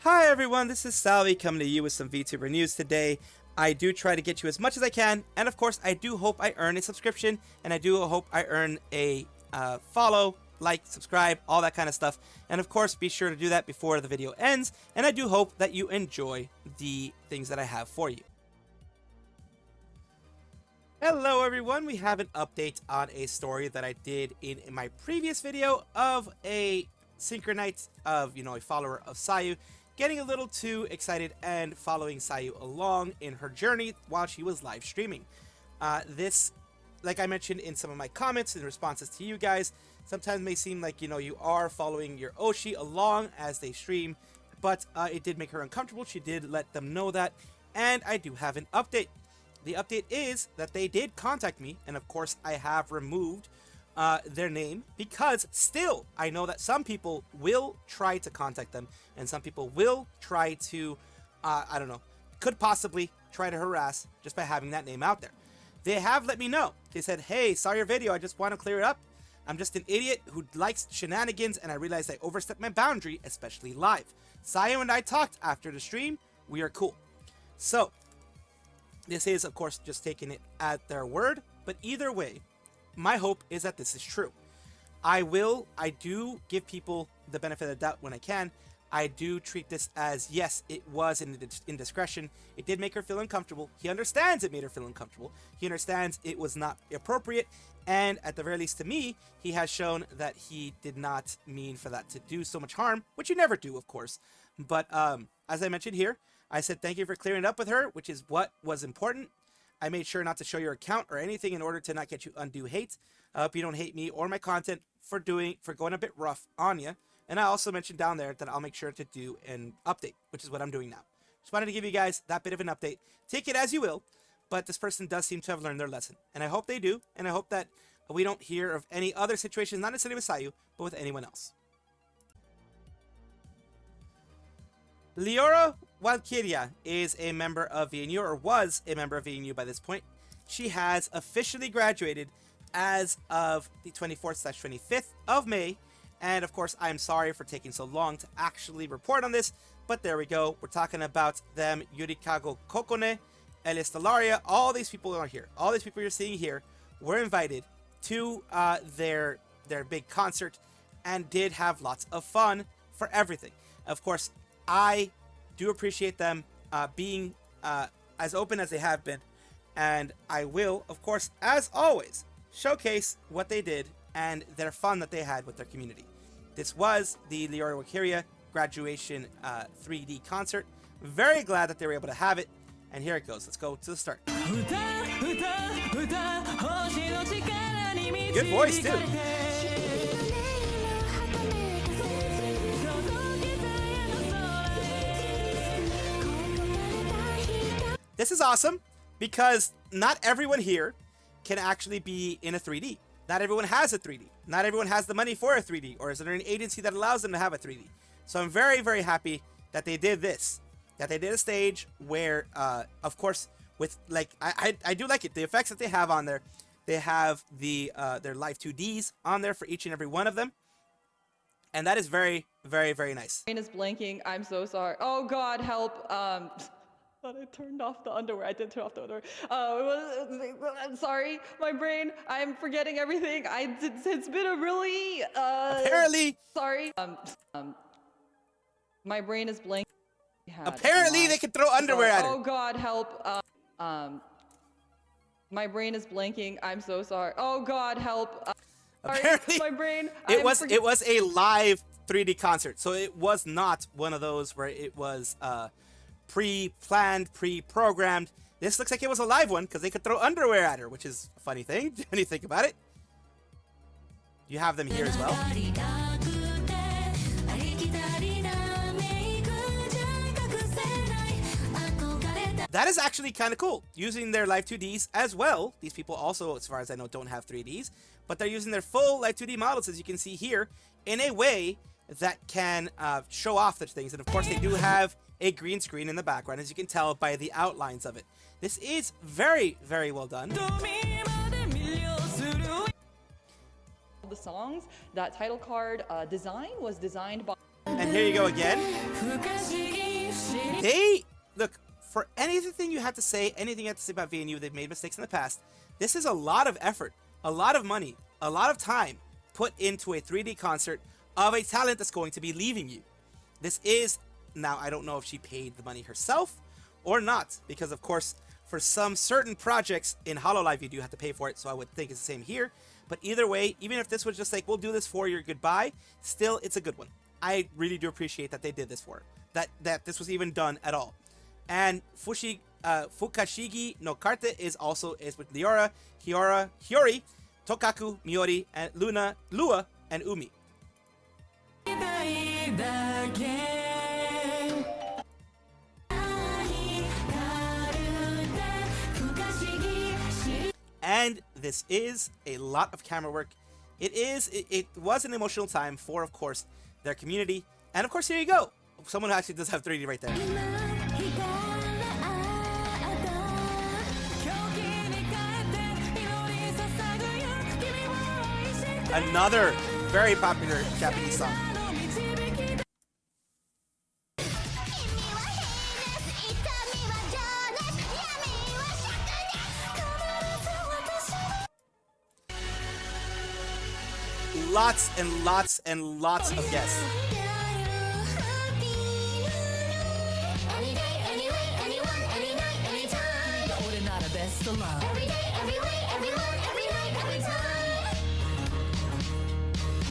Hi everyone, this is Salvi coming to you with some VTuber news today. I do try to get you as much as I can, and of course I do hope I earn a subscription, and I do hope I earn a follow, like, subscribe, all that kind of stuff. And of course be sure to do that before the video ends, and I do hope that you enjoy the things that I have for you. Hello everyone, we have an update on a story that I did in my previous video of a Synchronite, of, a follower of Sayu, getting a little too excited and following Sayu along in her journey while she was live streaming. This, like I mentioned in some of my comments and responses to you guys, sometimes may seem like, you are following your Oshi along as they stream, but it did make her uncomfortable. She did let them know that, and I do have an update. The update is that they did contact me, and of course I have removed their name, because still I know that some people will try to contact them, and some people will try to I don't know, could possibly try to harass just by having that name out there. They have let me know. They said, hey, saw your video, I just want to clear it up. I'm just an idiot who likes shenanigans, and I realized I overstepped my boundary, especially live. Sayu and I talked after the stream. We are cool. So this is of course just taking it at their word, but either way, my hope is that this is true. I do give people the benefit of the doubt when I can. I do treat this as, yes, it was an indiscretion. It did make her feel uncomfortable. He understands it made her feel uncomfortable. He understands it was not appropriate. And at the very least to me, he has shown that he did not mean for that to do so much harm, which you never do, of course. But as I mentioned here, I said thank you for clearing it up with her, which is what was important. I made sure not to show your account or anything in order to not get you undue hate. I hope you don't hate me or my content for going a bit rough on you. And I also mentioned down there that I'll make sure to do an update, which is what I'm doing now. Just wanted to give you guys that bit of an update. Take it as you will, but this person does seem to have learned their lesson. And I hope they do, and I hope that we don't hear of any other situations, not necessarily with Sayu, but with anyone else. Liora Valkyria is a member of V&U, or was a member of V&U by this point. She has officially graduated as of the 24th/25th of May. And of course, I'm sorry for taking so long to actually report on this, but there we go. We're talking about them, Yurikago Kokone, Elistelaria, all these people are here. All these people you're seeing here were invited to their big concert and did have lots of fun for everything. Of course, I do appreciate them being as open as they have been, and I will, of course, as always, showcase what they did and their fun that they had with their community. This was the Liora Valkyria graduation 3D concert. Very glad that they were able to have it, and here it goes. Let's go to the start. Good voice too. This is awesome because not everyone here can actually be in a 3D. Not everyone has a 3D. Not everyone has the money for a 3D, or is there an agency that allows them to have a 3D? So I'm very, very happy that they did this. That they did a stage where, of course, with like I do like it. The effects that they have on there, they have their live 2Ds on there for each and every one of them, and that is very, very, very nice. My brain is blanking. I'm so sorry. Oh God, help! Thought I turned off the underwear. I did turn off the underwear. I'm sorry, my brain. I'm forgetting everything. It's been a really apparently. Sorry. My brain is blank. Apparently, they can throw underwear at her. Oh God, help! My brain is blanking. I'm so sorry. Oh God, help! Apparently, my brain. It was a live 3D concert, so it was not one of those where it was pre-planned, pre-programmed. This looks like it was a live one because they could throw underwear at her, which is a funny thing when you think about it. You have them here as well. That is actually kind of cool, using their live 2Ds as well. These people also, as far as I know, don't have 3Ds, but they're using their full live 2D models, as you can see here, in a way that can show off such things. And of course, they do have a green screen in the background, as you can tell by the outlines of it. This is very, very well done. The songs, that title card design was designed by... And here you go again. They look, for anything you have to say, anything you have to say about V&U, they've made mistakes in the past. This is a lot of effort, a lot of money, a lot of time put into a 3D concert of a talent that's going to be leaving you. This is, now I don't know if she paid the money herself or not, because of course for some certain projects in Hololive you do have to pay for it, so I would think it's the same here. But either way, even if this was just like, we'll do this for your goodbye, still it's a good one. I really do appreciate that they did this for her, that this was even done at all. And Fukashigi no Karte is with Liora, Hiyori, Tokaku, Miori, and Lua, and Umi. And this is a lot of camera work. It was an emotional time for, of course, their community. And of course, here you go. Someone who actually does have 3D right there. Another very popular Japanese song. Lots and lots and lots of guests.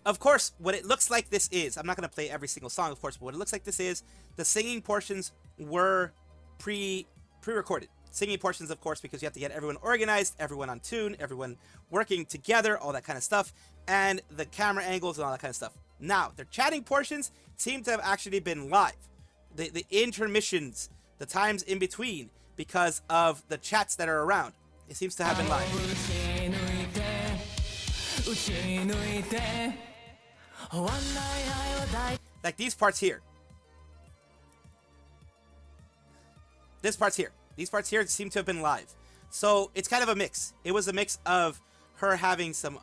Of course, what it looks like this is, I'm not going to play every single song, of course, but what it looks like this is, the singing portions were pre-recorded. Singing portions, of course, because you have to get everyone organized, everyone on tune, everyone working together, all that kind of stuff, and the camera angles and all that kind of stuff. Now, their chatting portions seem to have actually been live. The intermissions, the times in between, because of the chats that are around, it seems to have been live. Like these parts here. This part's here. These parts here seem to have been live. So it's kind of a mix. It was a mix of her having some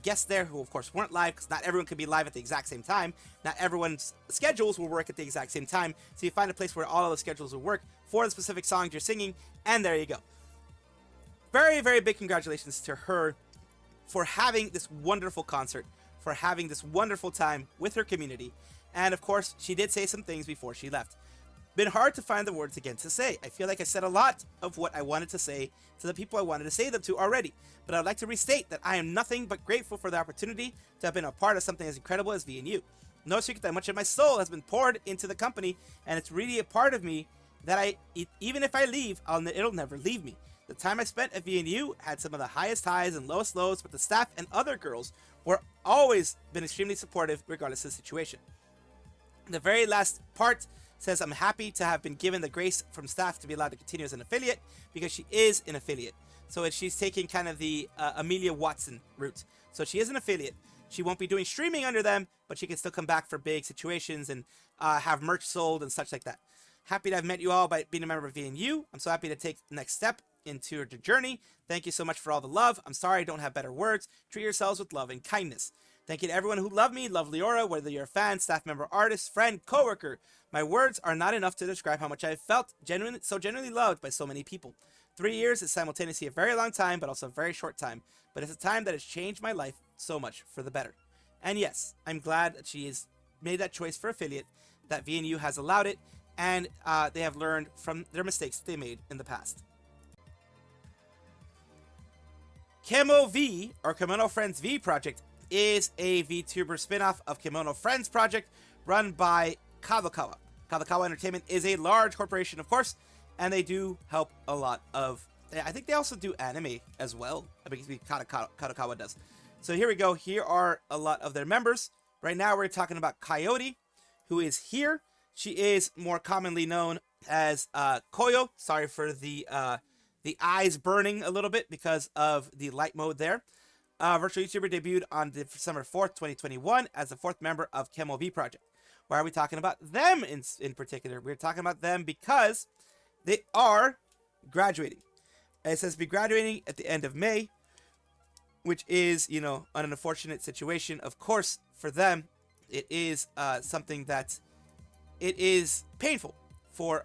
guests there who of course weren't live, because not everyone could be live at the exact same time. Not everyone's schedules will work at the exact same time. So you find a place where all of the schedules will work for the specific songs you're singing, and there you go. Very, very big congratulations to her for having this wonderful concert, for having this wonderful time with her community. And of course, she did say some things before she left. Been hard to find the words again to say. I feel like I said a lot of what I wanted to say to the people I wanted to say them to already. But I'd like to restate that I am nothing but grateful for the opportunity to have been a part of something as incredible as V&U. No secret that much of my soul has been poured into the company, and it's really a part of me that even if I leave, it'll never leave me. The time I spent at V&U had some of the highest highs and lowest lows, but the staff and other girls were always been extremely supportive regardless of the situation. The very last part says, I'm happy to have been given the grace from staff to be allowed to continue as an affiliate, because she is an affiliate. So she's taking kind of the Amelia Watson route. So she is an affiliate. She won't be doing streaming under them, but she can still come back for big situations and have merch sold and such like that. Happy to have met you all by being a member of V&U. I'm so happy to take the next step into your journey. Thank you so much for all the love. I'm sorry I don't have better words. Treat yourselves with love and kindness. Thank you to everyone who loved me, love Liora, whether you're a fan, staff member, artist, friend, coworker. My words are not enough to describe how much I felt so genuinely loved by so many people. 3 years is simultaneously a very long time, but also a very short time. But it's a time that has changed my life so much for the better. And yes, I'm glad that she has made that choice for affiliate, that V&U has allowed it, and they have learned from their mistakes that they made in the past. KemoV, or KemoV Friends V project, is a VTuber spin-off of KemoV Friends project run by Kadokawa. Kadokawa Entertainment is a large corporation, of course, and they do help a lot of... I think they also do anime as well, because Kadokawa does. So here we go. Here are a lot of their members. Right now we're talking about Coyote, who is here. She is more commonly known as Koyo. Sorry for the eyes burning a little bit because of the light mode there. Virtual YouTuber debuted on December 4th, 2021 as the 4th member of KemoV project. Why are we talking about them in particular? We're talking about them because they are graduating. It says be graduating at the end of May, which is, you know, an unfortunate situation. Of course, for them, it is something that it is painful for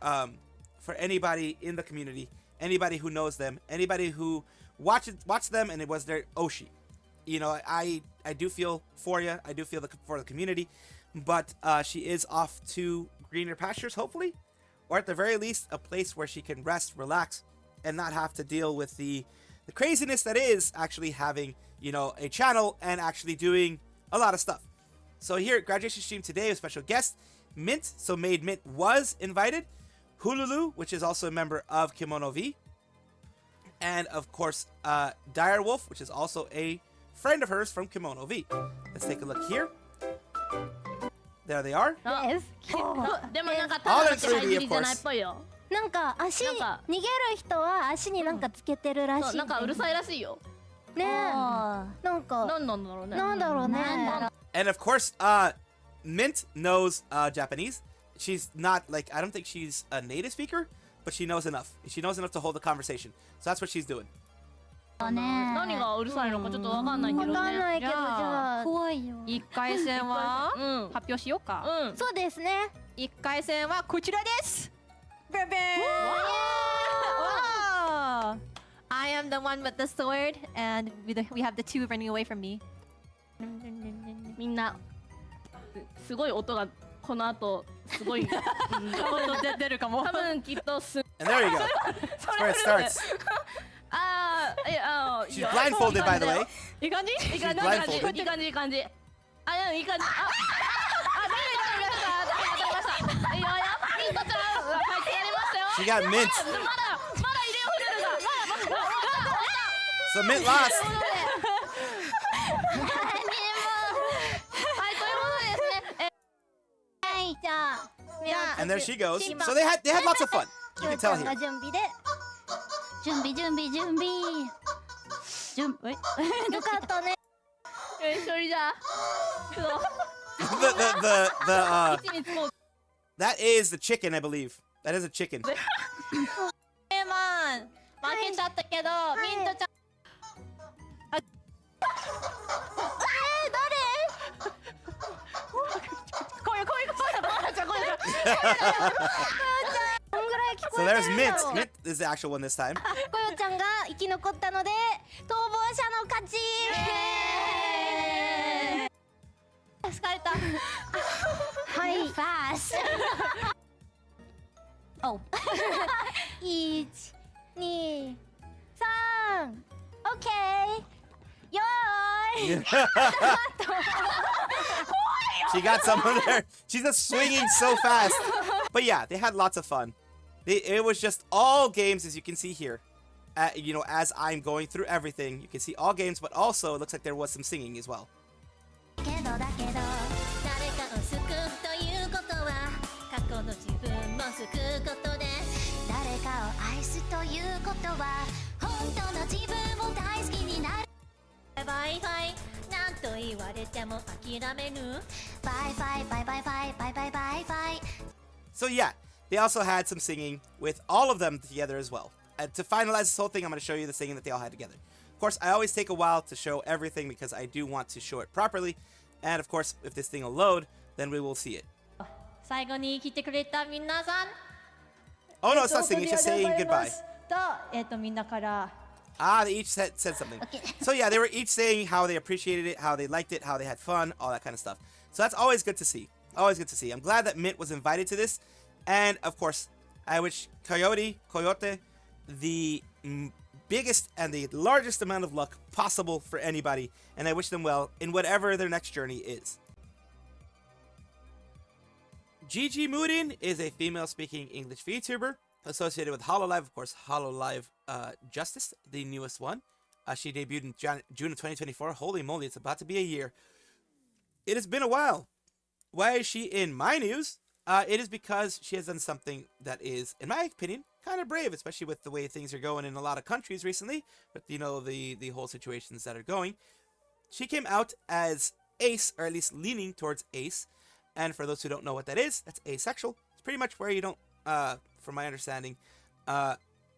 anybody in the community, anybody who knows them, anybody who watched them and it was their Oshi. You know, I do feel for you. I do feel for the community, but she is off to greener pastures, hopefully, or at the very least, a place where she can rest, relax, and not have to deal with the craziness that is actually having, you know, a channel and actually doing a lot of stuff. So here at graduation stream today, a special guest, Mint. So Maid Mint was invited. Hululu, which is also a member of KemoV, and of course, Direwolf, which is also a friend of hers from KemoV. Let's take a look here. There they are. Yes. All in 3D, of course. なんか足逃げる人は足になんかつけてるらしい。なんかうるさいらしいよ。ねえ。なんかなんだろうね。なんだろうね。 And of course, Mint knows Japanese. She's not like, I don't think she's a native speaker, but she knows enough. She knows enough to hold the conversation. So that's what she's doing. 何がうるさいのかちょっとわかんないけどね。わかんないけど、じゃあ怖いよ。1回戦は発表しようか。そうですね。1回戦はこちらです。ベベー。I am the one with the sword, and we have the two running away from me. みんなすごい音がこの後すごい音出るかも。多分きっとす。 And there you go. That's where it starts. いい She's blindfolded, by the way. いい感じ。いい感じ。いい感じ。いい感じ。いい感じ。いい感じ。ダメダメダメ。いいよよ。ミントちゃん入ってやりましたよ。 She got Mint. まだ入れよフルが。まだ。 So Mint lost. はいということでですね。はいじゃあ。 And there she goes. So they had lots of fun. You can tell が here. 準備で。準備。よかったね。それじゃあ。That is the chicken, I believe. That is a chicken. マン負けちゃったけど、ミントちゃん。So there's Mint. Mint is the actual one this time. こよちゃんが生き残ったので逃亡者の勝ち。疲れた。はい。Fast。お。1、2、3。OK。よーい。 She got someone there. She's just swinging so fast. But yeah, they had lots of fun. It was just all games, as you can see here. You know, as I'm going through everything, you can see all games, but also it looks like there was some singing as well. けど誰かを救うということは過去の自分も救うことで誰かを愛すということは本当の自分を大好きになるバイバイなんと言われても諦めぬバイバイバイバイバイバイバイバイバイ So yeah, they also had some singing with all of them together as well. And to finalize this whole thing, I'm going to show you the singing that they all had together. Of course, I always take a while to show everything because I do want to show it properly. And of course, if this thing will load, then we will see it. 最後に来てくれた皆さん。 Oh no, it's not singing, it's just saying goodbye. みんなから。 Ah, they each said something. So yeah, they were each saying how they appreciated it, how they liked it, how they had fun, all that kind of stuff. So that's always good to see. Always good to see. I'm glad that Mint was invited to this. And of course, I wish Coyote, the biggest and the largest amount of luck possible for anybody. And I wish them well in whatever their next journey is. Gigi Murin is a female-speaking English VTuber associated with Hololive, of course, Hololive Justice, the newest one. She debuted in June of 2024. Holy moly, it's about to be a year. It has been a while. Why is she in my news? It is because she has done something that is, in my opinion, kind of brave, especially with the way things are going in a lot of countries recently, with, you know, the whole situations that are going. She came out as ace, or at least leaning towards ace. And for those who don't know what that is, that's asexual. It's pretty much where you don't, from my understanding,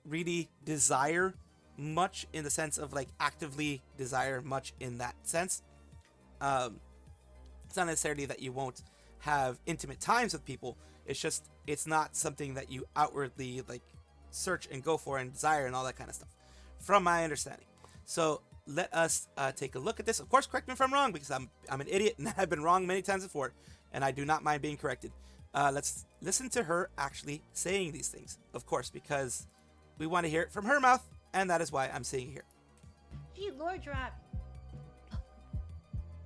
really desire much in the sense of like actively desire much in that sense. It's not necessarily that you won't have intimate times with people. it's not something that you outwardly like search and go for and desire and all that kind of stuff, from my understanding. So let us take a look at this. Of course, correct me if I'm wrong, because I'm an idiot and I've been wrong many times before, and I do not mind being corrected. Let's listen to her actually saying these things, of course, because we want to hear it from her mouth, and that is why I'm saying it here. Gee, lore drop.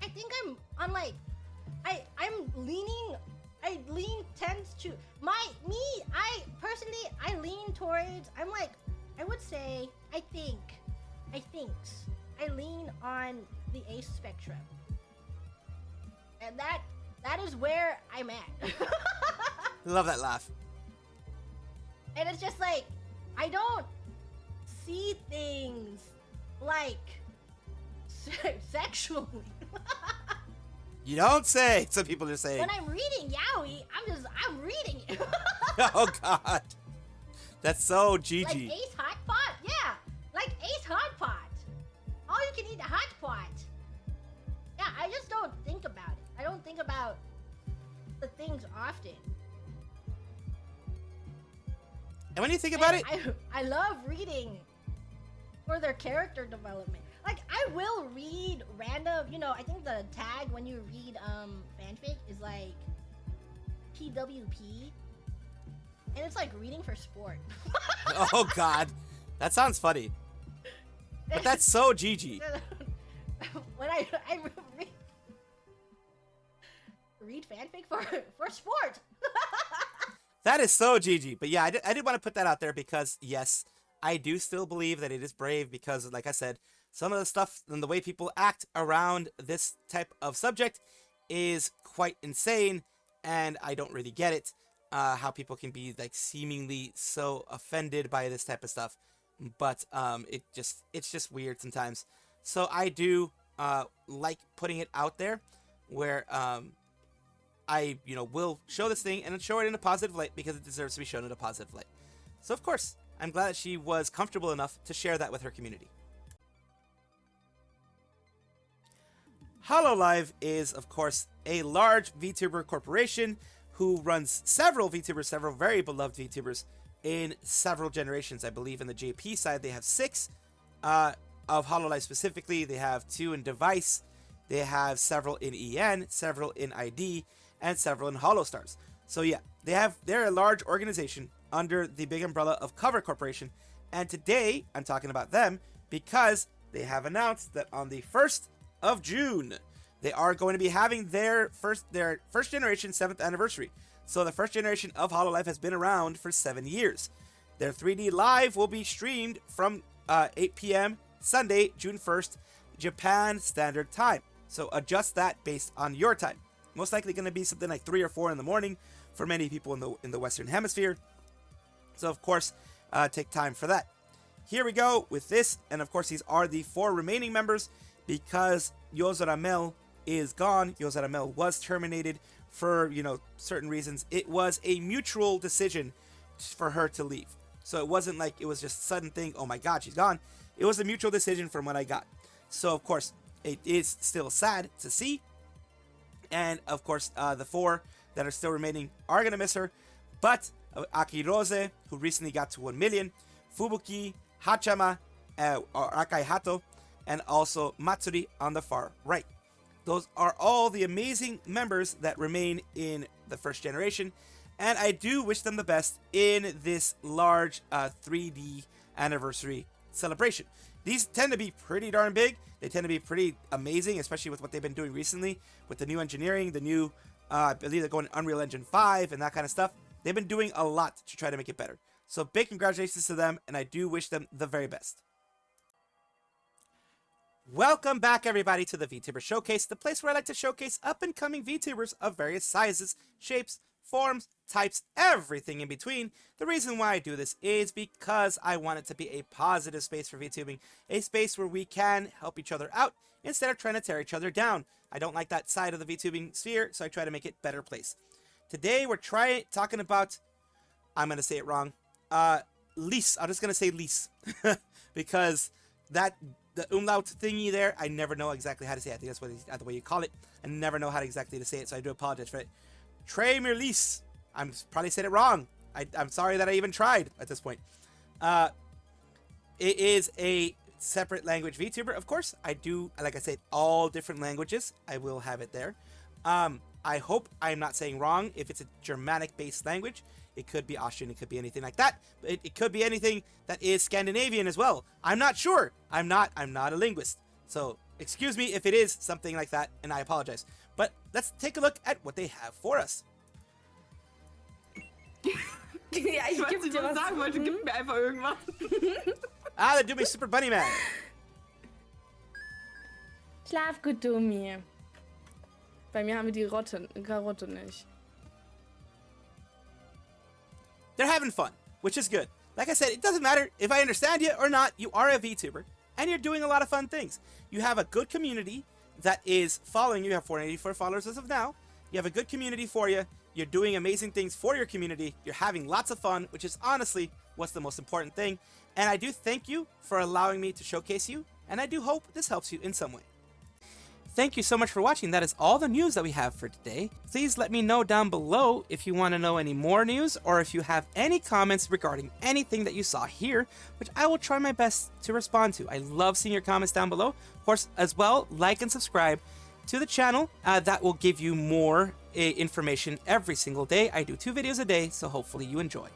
I think I'm on like, I'm leaning. I lean tends to I personally lean towards. I'm like, I would say I lean on the ace spectrum, and that is where I'm at. Love that laugh. And it's just like, I don't see things like sexually. You don't say. Some people are saying. When I'm reading yaoi, I'm reading it. Oh God, that's so Gigi. Like Ace Hot Pot, yeah, like Ace Hot Pot. All you can eat hot pot. Yeah, I just don't think about it. I don't think about the things often. And when you think about it, I love reading for their character development. Like, I will read random, I think the tag when you read fanfic is like PWP. And it's like reading for sport. oh God, that sounds funny. But that's so Gigi. When I read fanfic for sport. That is so Gigi. But yeah, I did want to put that out there because, yes, I do still believe that it is brave because, like I said, some of the stuff and the way people act around this type of subject is quite insane, and I don't really get it. How people can be like seemingly so offended by this type of stuff, but it's just weird sometimes. So I do like putting it out there, where I will show this thing and show it in a positive light because it deserves to be shown in a positive light. So of course, I'm glad that she was comfortable enough to share that with her community. Hololive is, of course, a large VTuber corporation who runs several VTubers, several very beloved VTubers in several generations. I believe in the JP side they have 6 of Hololive specifically. They have 2 in Device. They have several in EN, several in ID, and several in HoloStars. So yeah, they're a large organization under the big umbrella of Cover Corporation. And today I'm talking about them because they have announced that on the 1st of June, they are going to be having their first generation 7th anniversary. So the first generation of Hololive has been around for 7 years. Their 3D Live will be streamed from 8 p.m. Sunday, June 1st, Japan Standard Time. So adjust that based on your time. Most likely going to be something like 3 or 4 in the morning for many people in the Western Hemisphere. So of course, take time for that. Here we go with this, and of course these are the 4 remaining members because Yozoramel is gone. Yozoramel was terminated for, certain reasons. It was a mutual decision for her to leave. So it wasn't like it was just a sudden thing, oh my God, she's gone. It was a mutual decision from what I got. So of course, it is still sad to see. And of course, the 4 that are still remaining are going to miss her. But Akirose, who recently got to 1 million, Fubuki, Hachama, or Akai Hato, and also Matsuri on the far right. Those are all the amazing members that remain in the first generation, and I do wish them the best in this large 3D anniversary celebration. These tend to be pretty darn big. They tend to be pretty amazing, especially with what they've been doing recently with the new engineering, the new, I believe they're going Unreal Engine 5 and that kind of stuff. They've been doing a lot to try to make it better. So big congratulations to them, and I do wish them the very best. Welcome back, everybody, to the VTuber Showcase, the place where I like to showcase up-and-coming VTubers of various sizes, shapes, forms, types, everything in between. The reason why I do this is because I want it to be a positive space for VTubing, a space where we can help each other out instead of trying to tear each other down. I don't like that side of the VTubing sphere, so I try to make it a better place. Today, we're talking about, I'm going to say it wrong, Lise. I'm just going to say Lise, because the umlaut thingy there, I never know exactly how to say it. I think that's the way you call it. I never know how exactly to say it, so I do apologize for it. Traumerliese. I'm probably said it wrong. I'm sorry that I even tried at this point. It is a separate language VTuber, of course. I do, like I said, all different languages. I will have it there. I hope I'm not saying wrong. If it's a Germanic-based language, it could be Austrian, it could be anything like that. But it could be anything that is Scandinavian as well. I'm not sure. I'm not a linguist. So excuse me if it is something like that, and I apologize. But let's take a look at what they have for us. Ja, ich weiß nicht, was ich sagen wollte. Gib mir einfach irgendwas. They do me super bunny man. Schlaf gut, Domi. Bei mir haben wir die Karotte nicht. They're having fun, which is good. Like I said, it doesn't matter if I understand you or not. You are a VTuber, and you're doing a lot of fun things. You have a good community that is following you. You have 484 followers as of now. You have a good community for you. You're doing amazing things for your community. You're having lots of fun, which is honestly what's the most important thing. And I do thank you for allowing me to showcase you, and I do hope this helps you in some way. Thank you so much for watching. That is all the news that we have for today. Please let me know down below if you want to know any more news or if you have any comments regarding anything that you saw here, which I will try my best to respond to. I love seeing your comments down below. Of course, as well, like and subscribe to the channel. That will give you more information every single day. I do 2 videos a day, so hopefully you enjoy.